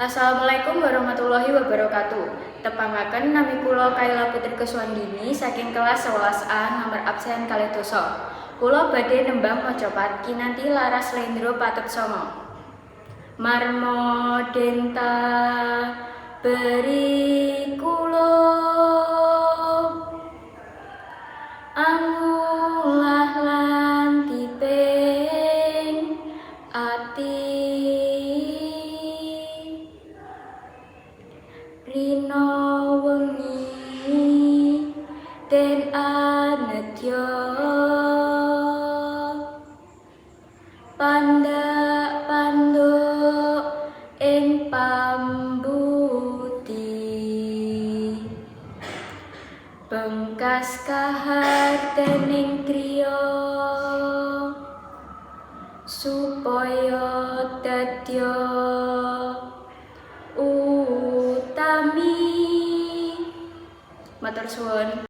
Assalamualaikum warahmatullahi wabarakatuh. Tepangaken nami kula Kaila Putri Kuswandini saking kelas 11A nomor absen kalih dosa. Kula badhe nembang macapat kinanti laras Slendro Patut Songo. Marmodenta beri kula angulah lan tipeng ati Rino wengi ten anedya pandak panduk ing pambuti bengkas kahar dening kriya supaya dadya utami. Matur suwun.